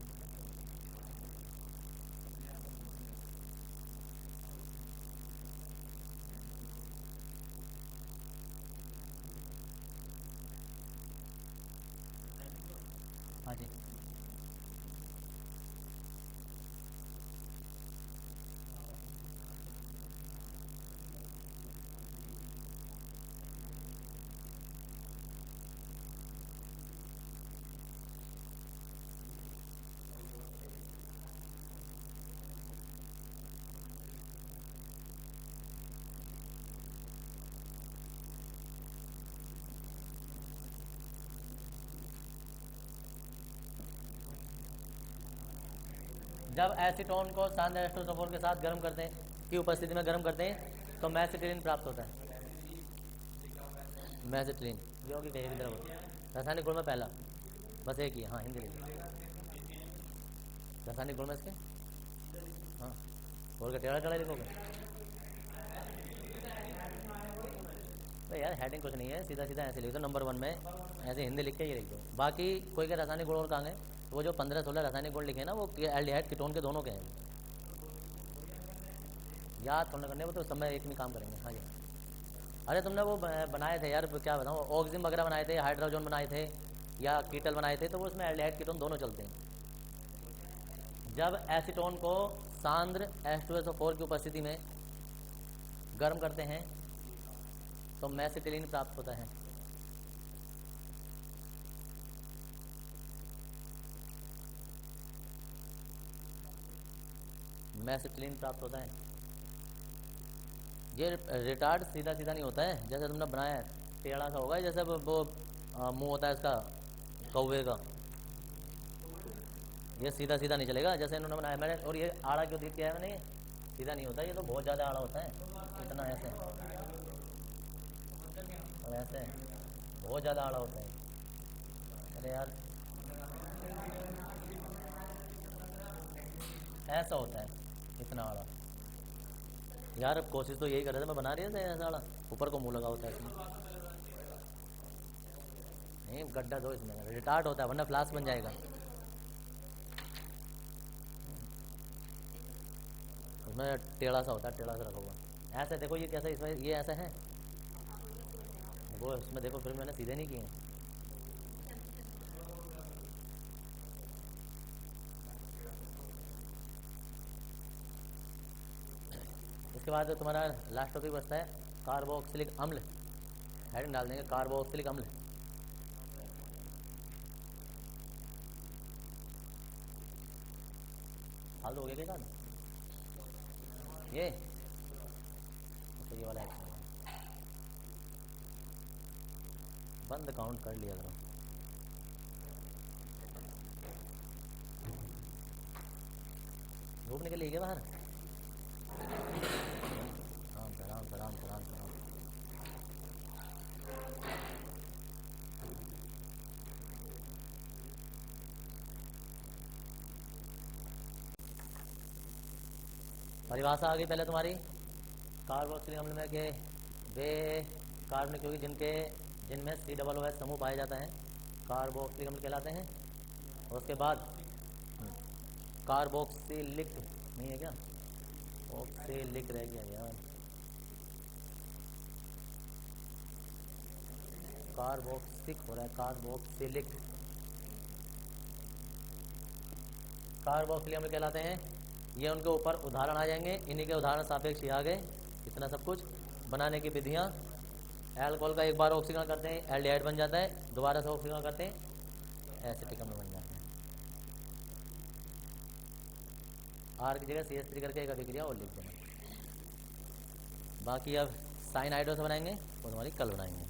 हाँ जी, जब एसीटोन को सांद्र H2SO4 के साथ गर्म करते हैं, की उपस्थिति में गर्म करते हैं, तो मैसेटिलीन प्राप्त होता है। मैसेटिलीन जो कि कहीं द्रव रासायनिक गुण में पहला, बस एक ही, हाँ हिंदी लिखिए, रासायनिक गुण में इसके, हाँ, और क्या टेढ़ा टेढ़ा लिखोगे? तो यार हेडिंग कुछ नहीं है, सीधा सीधा ऐसे लिख दो, नंबर 1 में ऐसे हिंदी लिख के ये लिख दो। बाकी कोई के रासायनिक गुण और कहाँ गए? तो वो जो 15-16 रासायनिक गुण लिखे हैं ना, वो एल्डिहाइड कीटोन के दोनों के हैं। याद थोड़ा करने, वो तो समय एक में काम करेंगे। हाँ जी। अरे तुमने वो बनाए थे यार, क्या बताऊँ, ऑक्सीजन वगैरह बनाए थे, हाइड्रोजन बनाए थे या कीटल बनाए थे, तो वो उसमें एल्डिहाइड कीटोन दोनों चलते हैं। जब एसीटोन को सांद्र H2SO4 की उपस्थिति में गर्म करते हैं तो मैसिटिलीन प्राप्त होता है। मैसिटिलीन प्राप्त होता है। ये रिटार्ड सीधा सीधा नहीं होता है, जैसे तुमने बनाया है टेढ़ा सा होगा, जैसे वो मुंह होता है इसका कौवे का, ये सीधा सीधा नहीं चलेगा जैसे इन्होंने बनाया मैंने। और ये आड़ा क्यों दिख गया है मैंने, सीधा नहीं होता, ये तो बहुत ज़्यादा आड़ा होता है, इतना ऐसे और ऐसे बहुत ज़्यादा आड़ा होता है। अरे यार ऐसा होता है इतना आड़ा यार। अब कोशिश तो यही कर रहे थे, मैं बना रही है ऐसा आड़ा, ऊपर को मुंह लगा होता है इसमें, नहीं गड्ढा दो इसमें, रिटार्ट होता है वरना फ्लास्क बन जाएगा। उसमें टेढ़ा सा होता है, टेढ़ा सा रखा हुआ ऐसे। देखो ये कैसा, इसमें ये ऐसा है, वो इसमें देखो फिर मैंने सीधे नहीं किए। इसके बाद तुम्हारा लास्ट टॉपिक बचता है कार्बोक्सिलिक अम्ल। हेडिंग डाल देंगे कार्बोक्सिलिक अम्ल। हाल हो गया क्या काम? ये अच्छा ये वाला एक्शन बंद काउंट कर लिया करो। धूप निकल गई बाहर, राम से राम से राम से राम से राम। परिभाषा आ गई पहले तुम्हारी कार्बोक्सिलिक अम्ल में के वे कार्बनिक यौगिक जिनमें COOH समूह पाया जाता है कार्बोक्सिलिक अम्ल कहलाते हैं। और उसके बाद कार्बोक्सिलिक नहीं है क्या, ऑक्सिलिक रह गया यार, कार्बोक्सिक हो रहा है, कार्बोक्सिलिक। कार्बोक्सिलिक अम्ल कहलाते हैं। ये उनके ऊपर उदाहरण आ जाएंगे, इन्हीं के उदाहरण सापेक्ष आ गए। इतना सब कुछ बनाने की विधियाँ, अल्कोहल का एक बार ऑक्सीकरण करते हैं एल्डिहाइड बन जाता है, दोबारा से ऑक्सीकरण करते हैं एसिटिक अम्ल बन जाता है। आर की जगह CH3 करके एक अभिक्रिया और लिख देना। बाकी अब साइन हाइड्रो से बनाएंगे, वो तुम्हारी कल बनाएंगे।